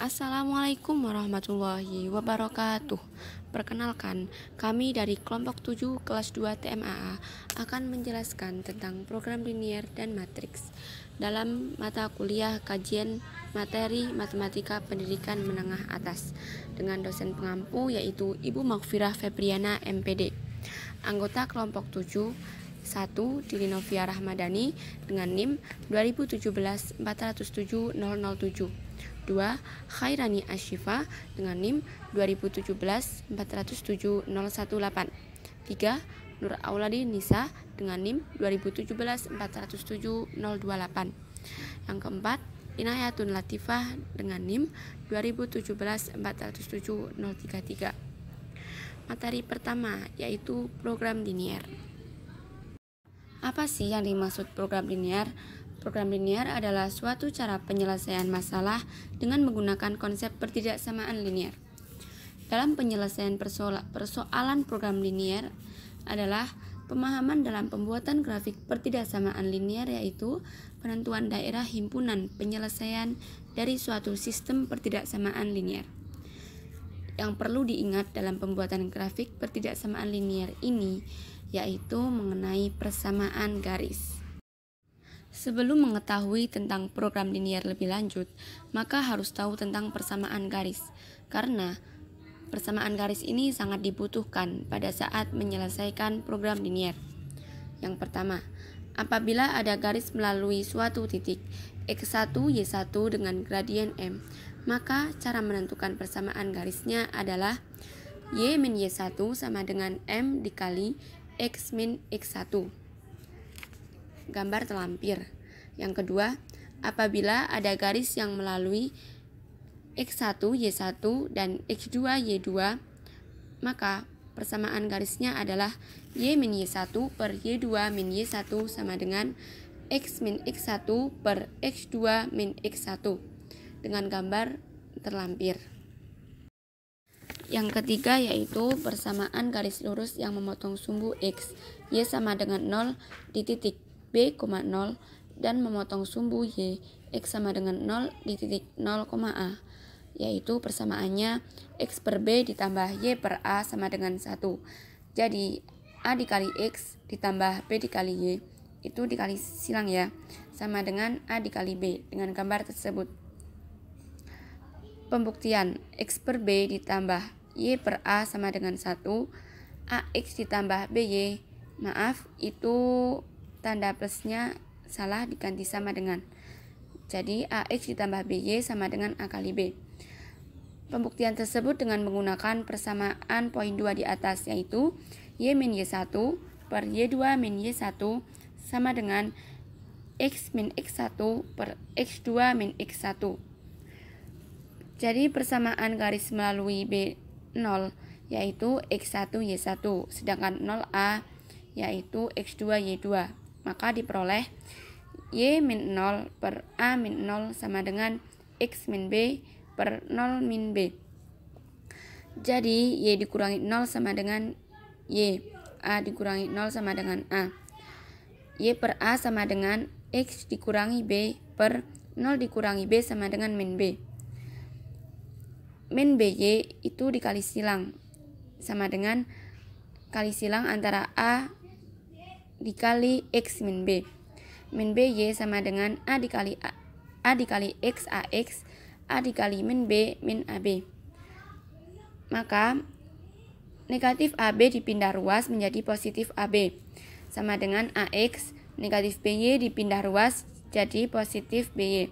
Assalamualaikum warahmatullahi wabarakatuh. Perkenalkan, kami dari kelompok 7 kelas 2 TMAA akan menjelaskan tentang program linier dan matriks dalam mata kuliah kajian materi matematika pendidikan menengah atas dengan dosen pengampu yaitu Ibu Magfirah Febriana MPD. Anggota kelompok 7 1. Dinovia Rahmadani dengan NIM 2017-407-007. 2. Khairani Ashifa dengan NIM 2017-407-018. 3. Nur Auladi Nisa dengan NIM 2017-407-028. Yang keempat, Inayatun Latifah dengan NIM 2017-407-033. Materi pertama yaitu program linier. Apa sih yang dimaksud program linier? Program linier adalah suatu cara penyelesaian masalah dengan menggunakan konsep pertidaksamaan linier. Dalam penyelesaian persoalan program linier adalah pemahaman dalam pembuatan grafik pertidaksamaan linier, yaitu penentuan daerah himpunan penyelesaian dari suatu sistem pertidaksamaan linier. Yang perlu diingat dalam pembuatan grafik pertidaksamaan linier ini yaitu mengenai persamaan garis. Sebelum mengetahui tentang program linier lebih lanjut, maka harus tahu tentang persamaan garis, karena persamaan garis ini sangat dibutuhkan pada saat menyelesaikan program linier. Yang pertama, apabila ada garis melalui suatu titik X1, Y1 dengan gradien M, maka cara menentukan persamaan garisnya adalah Y min Y1 sama dengan M dikali X min X1. Gambar terlampir. Yang kedua, apabila ada garis yang melalui X1, Y1 dan X2, Y2, maka persamaan garisnya adalah Y min Y1 per Y2 min Y1 sama dengan X min X1 per X2 min X1 dengan gambar terlampir. Yang ketiga yaitu persamaan garis lurus yang memotong sumbu X, Y sama dengan 0 di titik B, 0 dan memotong sumbu Y, X sama dengan 0 di titik 0, A, yaitu persamaannya X per B ditambah Y per A sama dengan 1. Jadi A dikali X ditambah B dikali Y, itu dikali silang ya, sama dengan A dikali B dengan gambar tersebut. Pembuktian X per B ditambah Y per A sama dengan 1, AX ditambah BY, maaf itu tanda plusnya salah diganti sama dengan, jadi AX ditambah BY sama dengan A kali B. Pembuktian tersebut dengan menggunakan persamaan poin 2 di atas, yaitu Y min Y1 per Y2 min Y1 sama dengan X min X1 per X2 min X1. Jadi persamaan garis melalui B0 yaitu X1 Y1 sedangkan 0A yaitu X2 Y2, maka diperoleh Y min 0 per A min 0 sama dengan X min B per 0 min B. Jadi Y dikurangi 0 sama dengan Y, A dikurangi 0 sama dengan A. Y per A sama dengan X dikurangi B per 0 dikurangi B sama dengan min B. Min BY itu dikali silang sama dengan kali silang antara A dikali X min B. Min BY sama dengan A dikali X AX, A dikali min B min AB. Maka negatif AB dipindah ruas menjadi positif AB sama dengan AX, negatif BY dipindah ruas jadi positif BY.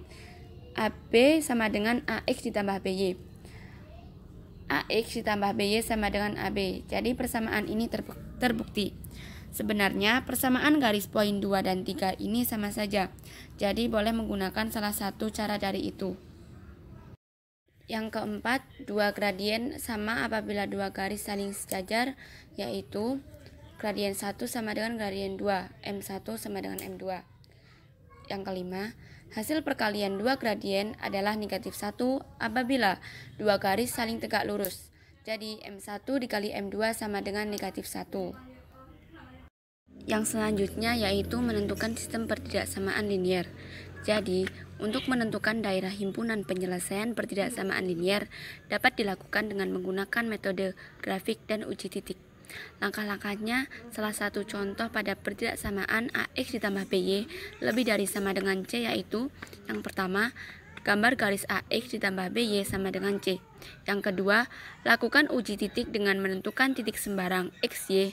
AB sama dengan AX ditambah BY. AX ditambah BY sama dengan AB. Jadi persamaan ini terbukti. Sebenarnya persamaan garis poin 2 dan 3 ini sama saja. Jadi boleh menggunakan salah satu cara dari itu. Yang keempat, dua gradien sama apabila dua garis saling sejajar, yaitu gradien 1 sama dengan gradien 2, M1 sama dengan M2. Yang kelima, hasil perkalian dua gradien adalah negatif 1 apabila dua garis saling tegak lurus. Jadi M1 dikali M2 sama dengan negatif 1. Yang selanjutnya yaitu menentukan sistem pertidaksamaan linier. Jadi Untuk menentukan daerah himpunan penyelesaian pertidaksamaan linier dapat dilakukan dengan menggunakan metode grafik dan uji titik. Langkah-langkahnya, salah satu contoh pada pertidaksamaan AX ditambah BY lebih dari sama dengan C yaitu yang pertama, gambar garis AX ditambah BY sama dengan C. Yang kedua, lakukan uji titik dengan menentukan titik sembarang XY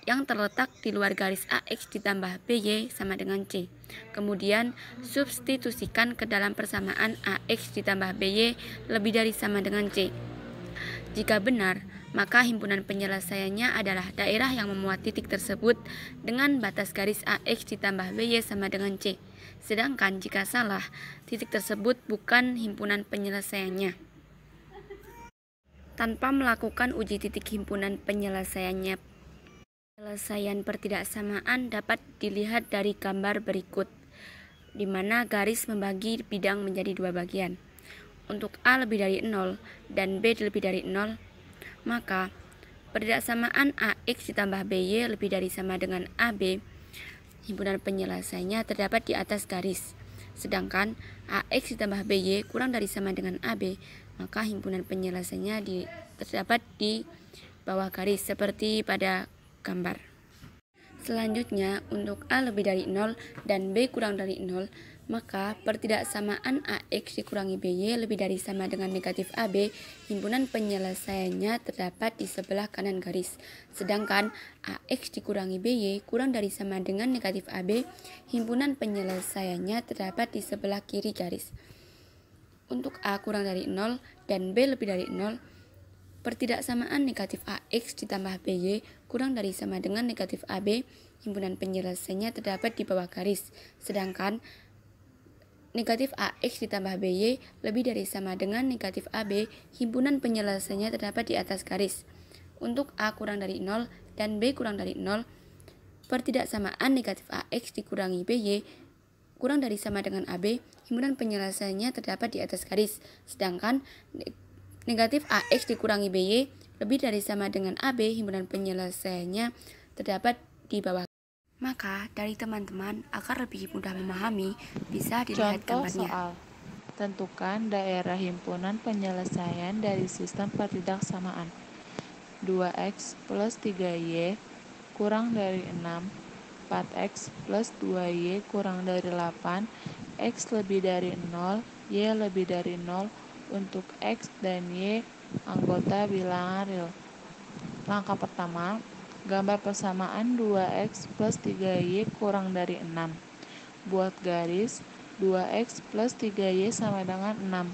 yang terletak di luar garis AX ditambah BY sama dengan C. Kemudian, substitusikan ke dalam persamaan AX ditambah BY lebih dari sama dengan C. Jika benar, maka himpunan penyelesaiannya adalah daerah yang memuat titik tersebut dengan batas garis AX ditambah BY sama dengan C. Sedangkan jika salah, titik tersebut bukan himpunan penyelesaiannya. Tanpa melakukan uji titik himpunan penyelesaian pertidaksamaan dapat dilihat dari gambar berikut, di mana garis membagi bidang menjadi dua bagian. Untuk A lebih dari 0 dan B lebih dari 0, maka pertidaksamaan AX ditambah BY lebih dari sama dengan AB, himpunan penyelesaiannya terdapat di atas garis. Sedangkan AX ditambah BY kurang dari sama dengan AB, maka himpunan penyelesaiannya terdapat di bawah garis seperti pada gambar. Selanjutnya, untuk A lebih dari 0 dan B kurang dari 0, maka pertidaksamaan AX dikurangi BY lebih dari sama dengan negatif AB, himpunan penyelesaiannya terdapat di sebelah kanan garis. Sedangkan AX dikurangi BY kurang dari sama dengan negatif AB, himpunan penyelesaiannya terdapat di sebelah kiri garis. Untuk A kurang dari 0 dan B lebih dari 0, pertidaksamaan negatif AX ditambah BY kurang dari sama dengan negatif AB, himpunan penyelesaiannya terdapat di bawah garis. Sedangkan negatif AX ditambah BY lebih dari sama dengan negatif AB, himpunan penyelesaiannya terdapat di atas garis. Untuk A kurang dari 0 dan B kurang dari 0, pertidaksamaan negatif AX dikurangi BY kurang dari sama dengan AB, himpunan penyelesaiannya terdapat di atas garis. Sedangkan negatif AX dikurangi BY lebih dari sama dengan AB, himpunan penyelesaiannya terdapat di bawah. Maka dari teman-teman agar lebih mudah memahami, bisa dilihat Contoh gambarnya. soal. Tentukan daerah himpunan penyelesaian dari sistem pertidaksamaan. 2x plus 3y kurang dari 6, 4x plus 2y kurang dari 8, x lebih dari 0, y lebih dari 0 untuk x dan y anggota bilangan real. Langkah pertama, gambar persamaan 2x plus 3y kurang dari 6. Buat garis 2x plus 3y sama dengan 6.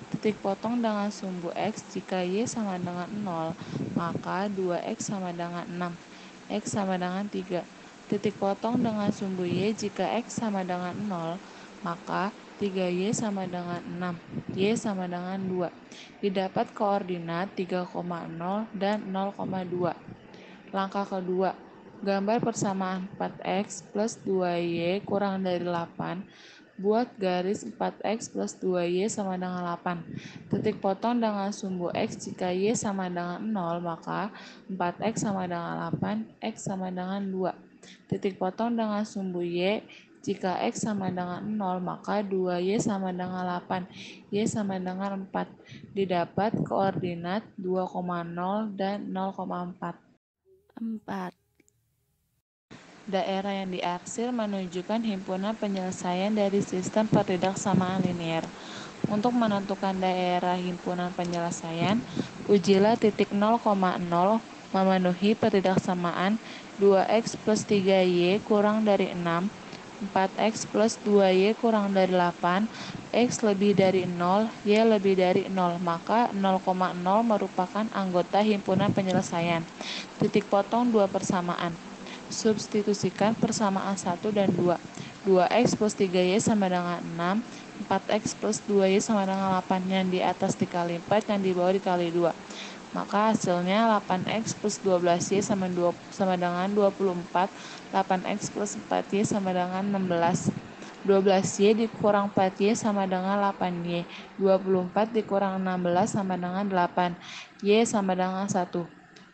Titik potong dengan sumbu x jika y sama dengan 0, maka 2x sama dengan 6, x sama dengan 3. Titik potong dengan sumbu y jika x sama dengan 0, maka 3y sama dengan 6, y sama dengan 2. Didapat koordinat 3,0 dan 0,2. Langkah kedua, gambar persamaan 4x plus 2y kurang dari 8. Buat garis 4x plus 2y sama dengan 8. Titik potong dengan sumbu x jika y sama dengan 0, maka 4x sama dengan 8, x sama dengan 2. Titik potong dengan sumbu y jika x sama dengan 0, maka 2y sama dengan 8, y sama dengan 4. Didapat koordinat 2,0 dan 0,4. 4. Daerah yang diarsir menunjukkan himpunan penyelesaian dari sistem pertidaksamaan linier. Untuk menentukan daerah himpunan penyelesaian, ujilah titik 0,0 memenuhi pertidaksamaan 2x plus 3y kurang dari 6, 4x plus 2y kurang dari 8, x lebih dari 0, y lebih dari 0, maka 0,0 merupakan anggota himpunan penyelesaian. Titik potong dua persamaan. Substitusikan persamaan 1 dan 2. 2x plus 3y sama dengan 6, 4x plus 2y sama dengan 8, yang di atas dikali 4, yang di bawah dikali 2. Maka hasilnya 8x plus 12y sama dengan 24, 8x plus 4y sama dengan 16. 12y dikurang 4y sama dengan 8y, 24 dikurang 16 sama dengan 8, y sama dengan 1.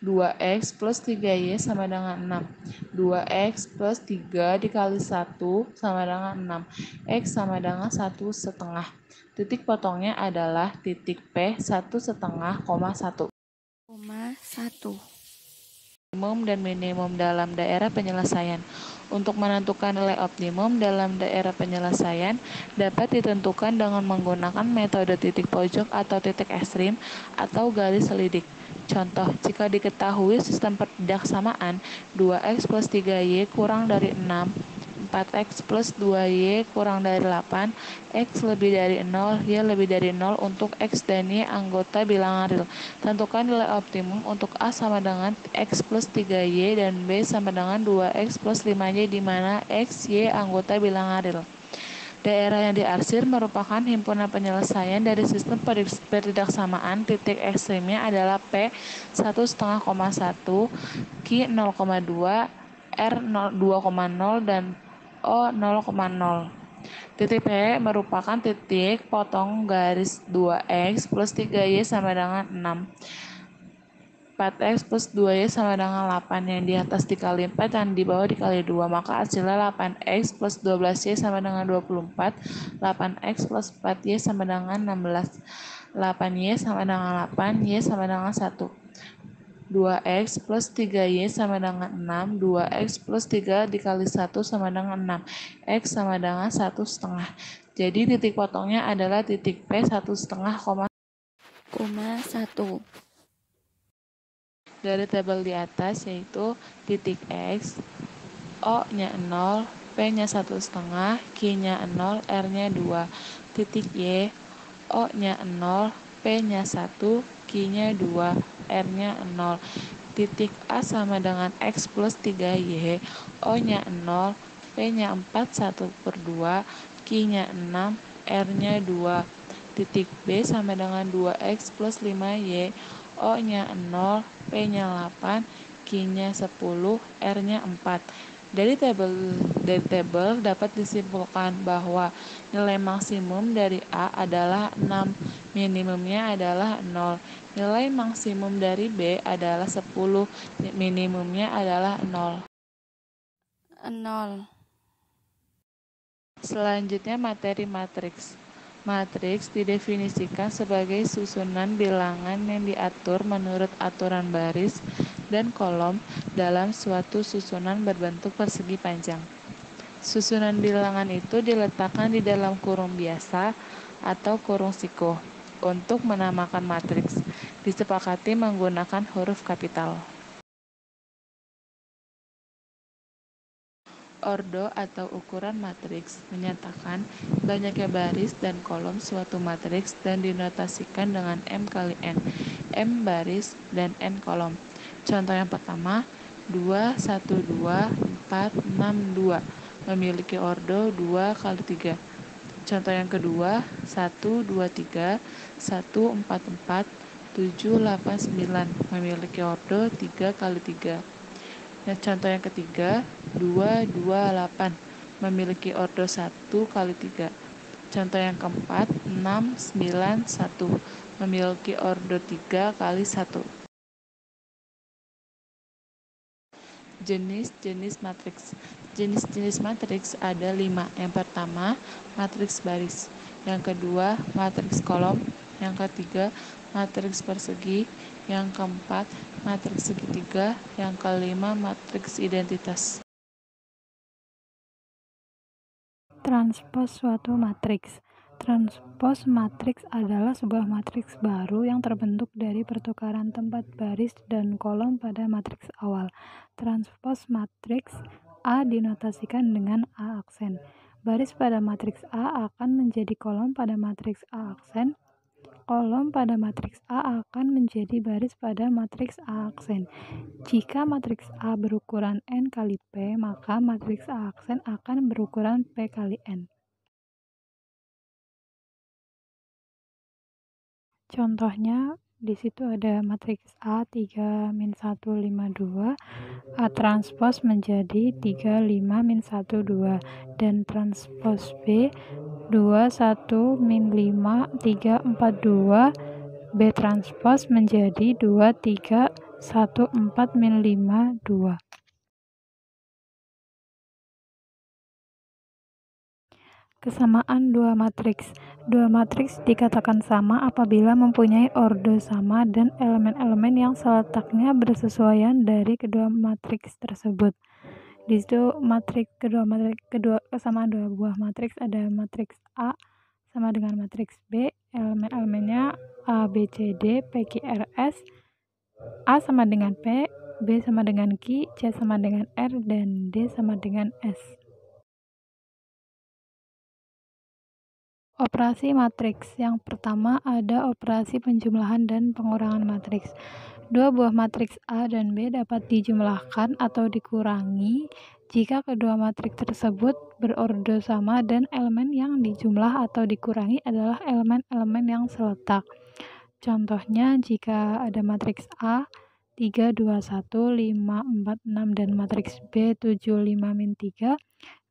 2X plus 3Y sama dengan 6. 2X plus 3 dikali 1 sama dengan 6. X sama dengan 1,5. Titik potongnya adalah titik P 1,5, 1. 1. Optimum dan minimum dalam daerah penyelesaian. Untuk menentukan nilai optimum dalam daerah penyelesaian dapat ditentukan dengan menggunakan metode titik pojok atau titik ekstrim atau garis selidik. Contoh, jika diketahui sistem pendaksamaan 2X plus 3Y kurang dari 6, 4X plus 2Y kurang dari 8, X lebih dari 0, Y lebih dari 0 untuk X dan Y anggota bilangan real. Tentukan nilai optimum untuk A sama dengan X plus 3Y dan B sama dengan 2X plus 5Y di mana X, Y anggota bilangan real. Daerah yang diarsir merupakan himpunan penyelesaian dari sistem pendaksamaan. Titik ekstrimnya adalah P 1,5,1, Q 0,2, R 2,0 dan O 0,0. Titik P merupakan titik potong garis 2X plus 3Y sama dengan 6. 4X plus 2Y sama dengan 8, yang di atas dikali 4 dan di bawah dikali 2, maka hasilnya 8X plus 12Y sama dengan 24, 8X plus 4Y sama dengan 16, 8Y sama dengan 8, Y sama dengan 1. 2X plus 3Y sama dengan 6, 2X plus 3 dikali 1 sama dengan 6, X sama dengan 1,5. Jadi titik potongnya adalah titik P 1,5, 1. dari tabel di atas, yaitu titik X, O-nya 0, P-nya 1,5, Q-nya 0, R-nya 2. Titik Y, O-nya 0, P-nya 1, Q-nya 2, R-nya 0. Titik A sama dengan X plus 3Y, O-nya 0, P-nya 4, 1/2, Q-nya 6, R-nya 2. Titik B sama dengan 2X plus 5Y, O-nya 0, P-nya 8, Q-nya 10, R-nya 4. Dari tabel dapat disimpulkan bahwa nilai maksimum dari A adalah 6, minimumnya adalah 0. Nilai maksimum dari B adalah 10, minimumnya adalah 0. 0. Selanjutnya materi matriks. Matriks didefinisikan sebagai susunan bilangan yang diatur menurut aturan baris dan kolom dalam suatu susunan berbentuk persegi panjang. Susunan bilangan itu diletakkan di dalam kurung biasa atau kurung sikuh. Untuk menamakan matriks, disepakati menggunakan huruf kapital. Ordo atau ukuran matriks menyatakan banyaknya baris dan kolom suatu matriks dan dinotasikan dengan M kali N. M baris dan N kolom. Contoh yang pertama, 2, 1, 2, 4, 6, 2 memiliki ordo 2 kali 3. Contoh yang kedua, 1, 2, 3, 1, 4, 4, 7, 8, 9 memiliki ordo 3 kali 3. Nah, contoh yang ketiga, 2, 2, 8 memiliki ordo 1 kali 3. Contoh yang keempat, 6, 9, 1 memiliki ordo 3 kali 1. Jenis-jenis matriks. Jenis-jenis matriks ada 5. Yang pertama, matriks baris. Yang kedua, matriks kolom. Yang ketiga, matriks persegi. Yang keempat, matriks segitiga. Yang kelima, matriks identitas. Transpos suatu matriks. Transpos matriks adalah sebuah matriks baru yang terbentuk dari pertukaran tempat baris dan kolom pada matriks awal. Transpos matriks A dinotasikan dengan A aksen. Baris pada matriks A akan menjadi kolom pada matriks A aksen. Kolom pada matriks A akan menjadi baris pada matriks A aksen. Jika matriks A berukuran N kali P, maka matriks A aksen akan berukuran P kali N. Contohnya, di situ ada matriks A 3 min 1 5 2, A transpos menjadi 3 5 min 1 2, dan transpos B 2 1 min 5 3 4 2, B transpos menjadi 2 3 1, 4, min 5, 2. Kesamaan dua matriks. Dua matriks dikatakan sama apabila mempunyai orde sama dan elemen-elemen yang seletaknya bersesuaian dari kedua matriks tersebut. Di situ kesamaan dua buah matriks ada matriks A sama dengan matriks B, elemen-elemennya A, B, C, D, P, Q, R, S, A sama dengan P, B sama dengan Q, C sama dengan R, dan D sama dengan S. Operasi matriks. Yang pertama ada operasi penjumlahan dan pengurangan matriks. Dua buah matriks A dan B dapat dijumlahkan atau dikurangi jika kedua matriks tersebut berorde sama dan elemen yang dijumlah atau dikurangi adalah elemen-elemen yang seletak. Contohnya jika ada matriks A 3, 2, 1, 5, 4, 6 dan matriks B 7, 5, min 3,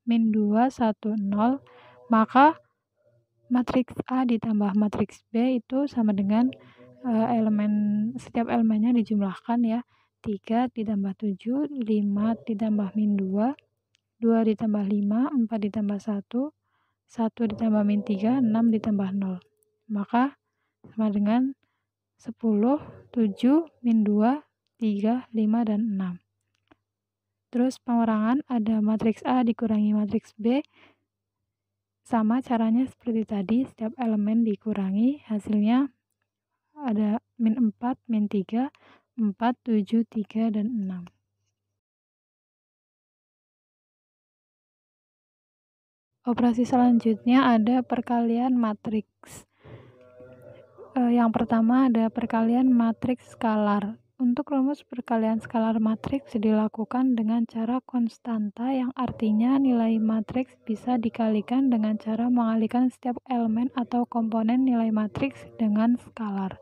min 2, 1, 0, maka matriks A ditambah matriks B itu sama dengan setiap elemennya dijumlahkan ya. 3 ditambah 7, 5 ditambah min 2, 2 ditambah 5, 4 ditambah 1, 1 ditambah min 3, 6 ditambah 0. Maka sama dengan 10, 7, min 2, 3, 5, dan 6. Terus pengurangan ada matriks A dikurangi matriks B. Sama caranya seperti tadi, setiap elemen dikurangi, hasilnya ada min 4, min 3, 4, 7, 3, dan 6. Operasi selanjutnya ada perkalian matriks. Yang pertama ada perkalian matriks skalar. Untuk rumus perkalian skalar matriks dilakukan dengan cara konstanta yang artinya nilai matriks bisa dikalikan dengan cara mengalihkan setiap elemen atau komponen nilai matriks dengan skalar.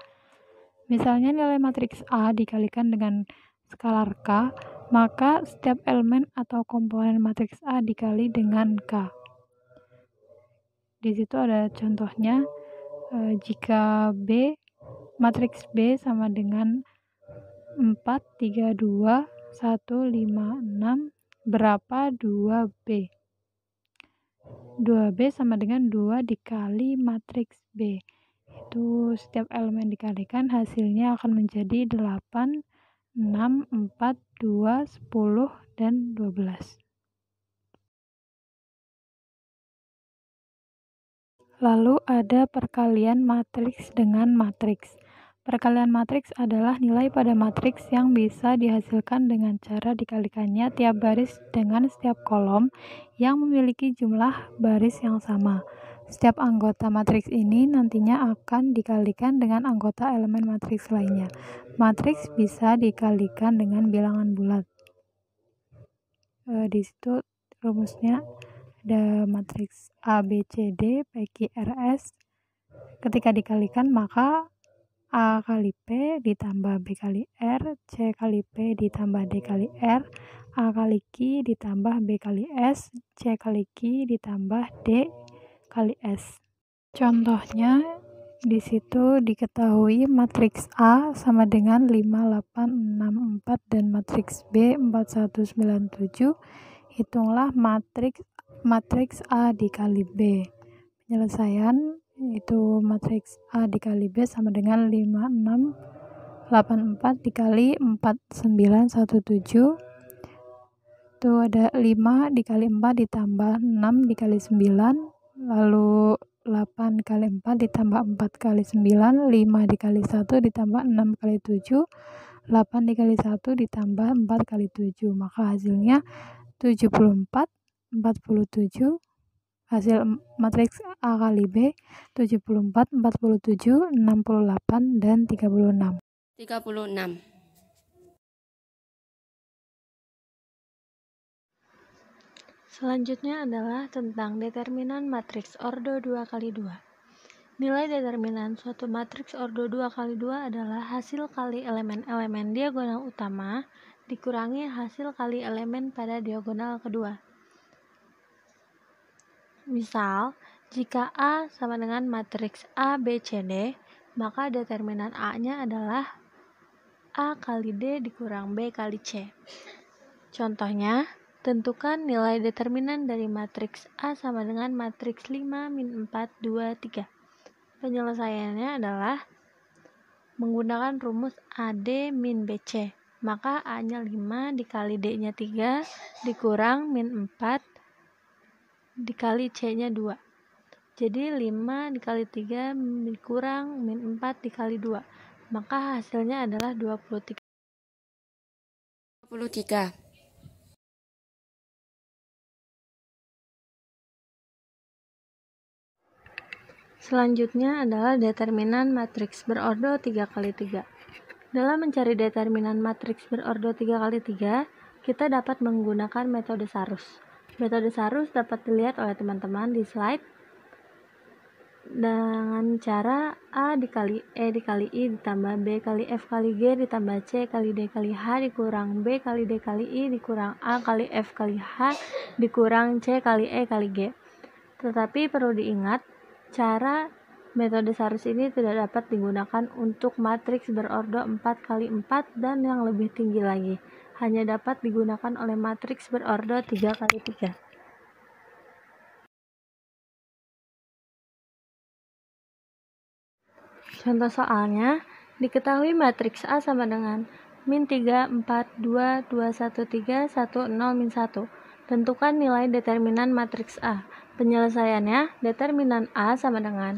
Misalnya nilai matriks A dikalikan dengan skalar K, maka setiap elemen atau komponen matriks A dikali dengan K. Di situ ada contohnya, jika matriks B sama dengan 4, 3, 2, 1, 5, 6, berapa 2B? 2B sama dengan 2 dikali matriks B. Itu setiap elemen dikalikan hasilnya akan menjadi 8, 6, 4, 2, 10, dan 12. Lalu ada perkalian matriks dengan matriks. Perkalian matriks adalah nilai pada matriks yang bisa dihasilkan dengan cara dikalikannya tiap baris dengan setiap kolom yang memiliki jumlah baris yang sama. Setiap anggota matriks ini nantinya akan dikalikan dengan anggota elemen matriks lainnya. Matriks bisa dikalikan dengan bilangan bulat. Di situ rumusnya ada matriks A, B, C, D, P, Q, R, S. Ketika dikalikan maka A kali P ditambah B kali R, C kali P ditambah D kali R, A kali Q ditambah B kali S, C kali Q ditambah D kali S. Contohnya di situ diketahui matriks A sama dengan 5, 8, 6, 4 dan matriks B 4, 1, 9, 7. Hitunglah matriks A dikali B. Penyelesaian itu matriks A dikali B sama dengan 5, 6, 8, 4 dikali 4, 9, 1, 7. Itu ada 5 dikali 4 ditambah 6 dikali 9, lalu 8 kali 4 ditambah 4 kali 9, 5 dikali 1 ditambah 6 kali 7, 8 dikali 1 ditambah 4 kali 7. Maka hasilnya 74, 47. Hasil matriks A kali B 74, 47, 68, dan 36. 36. Selanjutnya adalah tentang determinan matriks ordo 2 kali 2. Nilai determinan suatu matriks ordo 2 kali 2 adalah hasil kali elemen-elemen diagonal utama dikurangi hasil kali elemen pada diagonal kedua. Misal, jika A sama dengan matriks A, B, C, D, maka determinan A-nya adalah A kali D dikurang B kali C. Contohnya, tentukan nilai determinan dari matriks A sama dengan matriks 5 min 4, 2, 3. Penyelesaiannya adalah menggunakan rumus AD min BC. Maka A-nya 5 dikali D-nya 3 dikurang min 4 dikali C-nya 2. Jadi 5 dikali 3 dikurang min 4 dikali 2. Maka hasilnya adalah 23. Selanjutnya adalah determinan matriks berordo 3x3. Dalam mencari determinan matriks berordo 3x3, kita dapat menggunakan metode Sarus. Metode Sarus dapat dilihat oleh teman-teman di slide dengan cara A dikali E dikali I ditambah B kali F kali G ditambah C kali D kali H dikurang B kali D kali I dikurang A kali F kali H dikurang C kali E kali G. Tetapi perlu diingat, cara metode Sarus ini tidak dapat digunakan untuk matriks berordo 4x4 dan yang lebih tinggi lagi. Hanya dapat digunakan oleh matriks berordo 3x3. Contoh soalnya, diketahui matriks A sama dengan min 3, 4, 2, 2, 1, 3, 1, 0, min 1. Tentukan nilai determinan matriks A. Penyelesaiannya, determinan A sama dengan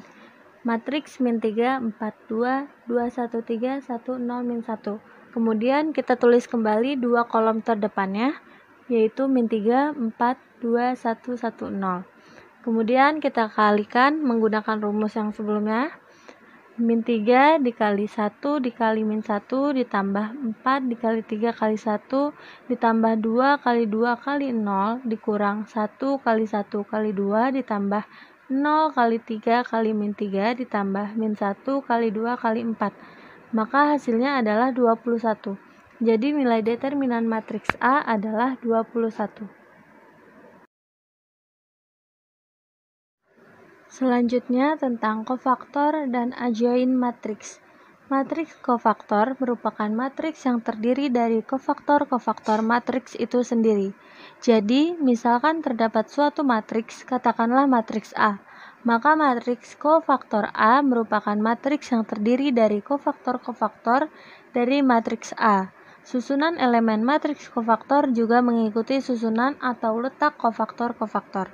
matriks min 3, 4, 2, 2, 1, 3, 1, 0, min 1. Kemudian kita tulis kembali dua kolom terdepannya, yaitu min 3, 4, 2, 1, 1, 0. Kemudian kita kalikan menggunakan rumus yang sebelumnya. Min 3 dikali 1 dikali min 1 ditambah 4 dikali 3 kali 1 ditambah 2 kali 2 kali 0 dikurang 1 kali 1 kali 2 ditambah 0 kali 3 kali min 3 ditambah min 1 kali 2 kali 4. Maka hasilnya adalah 21. Jadi nilai determinan matriks A adalah 21. Selanjutnya tentang kofaktor dan adjoint matriks. Matriks kofaktor merupakan matriks yang terdiri dari kofaktor-kofaktor matriks itu sendiri. Jadi, misalkan terdapat suatu matriks, katakanlah matriks A, maka matriks kofaktor A merupakan matriks yang terdiri dari kofaktor-kofaktor dari matriks A. Susunan elemen matriks kofaktor juga mengikuti susunan atau letak kofaktor-kofaktor.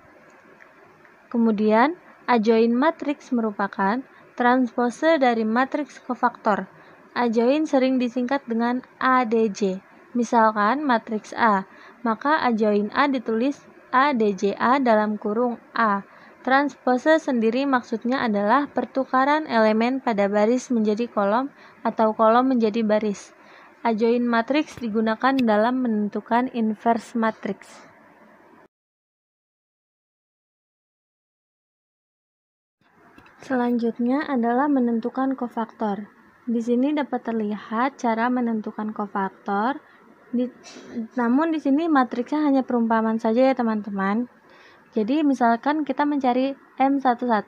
Kemudian, adjoint matriks merupakan transpose dari matriks kofaktor. Adjoint sering disingkat dengan ADJ. Misalkan matriks A, maka adjoint A ditulis ADJA dalam kurung A. Transpose sendiri maksudnya adalah pertukaran elemen pada baris menjadi kolom atau kolom menjadi baris. Adjoint matriks digunakan dalam menentukan inverse matriks. Selanjutnya adalah menentukan kofaktor. Di sini dapat terlihat cara menentukan kofaktor. Namun di sini matriksnya hanya perumpamaan saja ya teman-teman. Jadi misalkan kita mencari M11,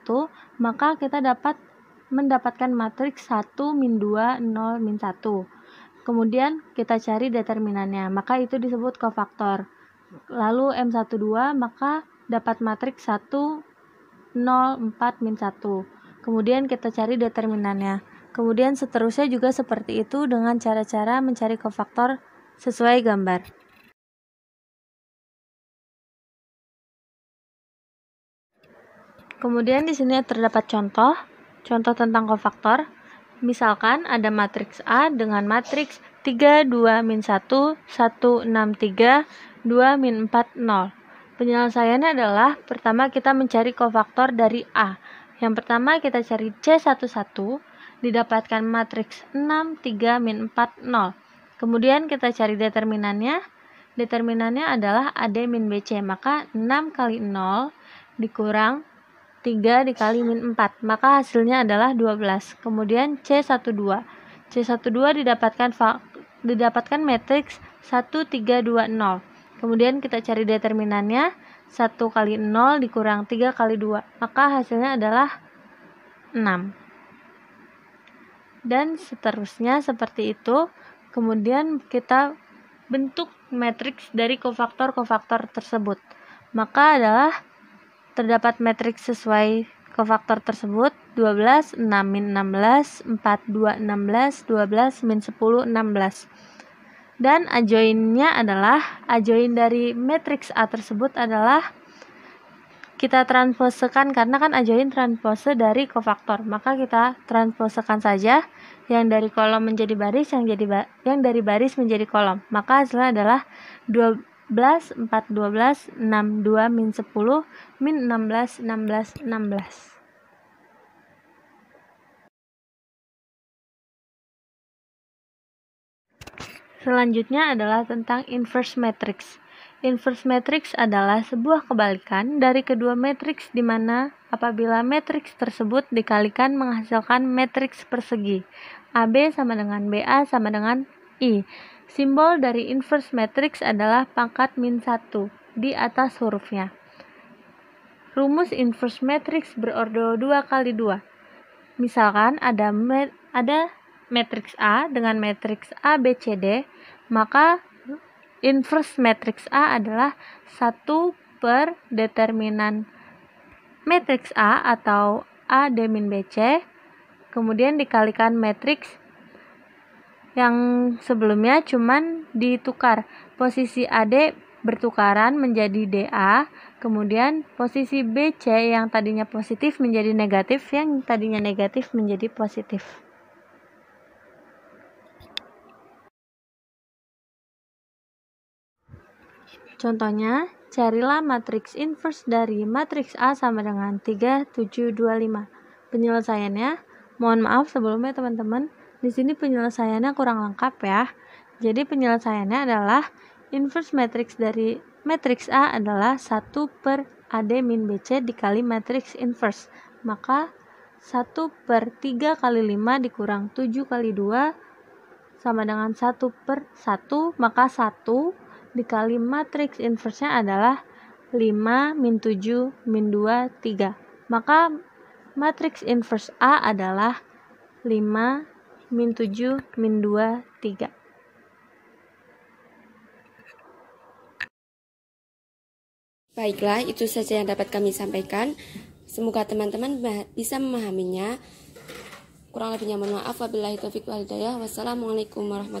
maka kita dapat mendapatkan matriks 1, min 2, 0, min 1. Kemudian kita cari determinannya, maka itu disebut kofaktor. Lalu M12, maka dapat matriks 1, 0, 4, min 1. Kemudian kita cari determinannya. Kemudian seterusnya juga seperti itu dengan cara-cara mencari kofaktor sesuai gambar. Kemudian di sini terdapat contoh tentang kofaktor. Misalkan ada matriks A dengan matriks 3, 2, min 1, 1, 6, 3, 2, min 4, 0. Penyelesaiannya adalah pertama kita mencari kofaktor dari A. Yang pertama kita cari C11, didapatkan matriks 6, 3, min 4, 0. Kemudian kita cari determinannya. Determinannya adalah AD min BC, maka 6 kali 0 dikurang 3 dikali min 4, maka hasilnya adalah 12. Kemudian C12. C12 didapatkan matriks 1, 3, 2, 0. Kemudian kita cari determinannya, 1 kali 0 dikurang 3 kali 2, maka hasilnya adalah 6. Dan seterusnya seperti itu. kemudian kita bentuk matriks dari kofaktor-kofaktor tersebut. Maka adalah terdapat matriks sesuai kofaktor tersebut 12, 6, min 16, 4, 2, 16, 12, min 10, 16. Dan adjoinnya adalah, adjoin dari matriks A tersebut adalah kita transposekan, karena kan adjoin transpose dari kofaktor, maka kita transposekan saja yang dari kolom menjadi baris, yang dari baris menjadi kolom. Maka hasilnya adalah 12, 4, 12, 6, 2, min 10, min 16, 16, 16. Selanjutnya adalah tentang inverse matrix. Inverse matrix adalah sebuah kebalikan dari kedua matriks, di mana apabila matriks tersebut dikalikan menghasilkan matriks persegi. AB sama dengan BA sama dengan I. Simbol dari inverse matrix adalah pangkat min 1 di atas hurufnya. Rumus inverse matrix berordo 2 kali 2. Misalkan ada matriks A dengan matriks A, B, C, D, maka inverse matriks A adalah 1 per determinan matriks A atau A D min BC, kemudian dikalikan matriks yang sebelumnya cuman ditukar. Posisi AD bertukaran menjadi DA, kemudian posisi BC yang tadinya positif menjadi negatif, yang tadinya negatif menjadi positif. Contohnya, carilah matriks inverse dari matriks A sama dengan 3, 7, 2, 5. Penyelesaiannya, mohon maaf sebelumnya teman-teman, di sini penyelesaiannya kurang lengkap ya. Jadi penyelesaiannya adalah inverse matriks dari matriks A adalah 1 per AD min BC dikali matriks inverse. Maka 1 per 3 kali 5 dikurang 7 kali 2 sama dengan 1 per 1, maka 1 dikali matriks inverse-nya adalah 5 min 7 min 2, 3. Maka matriks inverse A adalah 5 min 7 min 2, 3. Baiklah, itu saja yang dapat kami sampaikan. Semoga teman-teman bisa memahaminya. Kurang lebihnya mohon maaf. Wabillahi taufiq wal hidayah. Wassalamualaikum warahmatullahi wabarakatuh.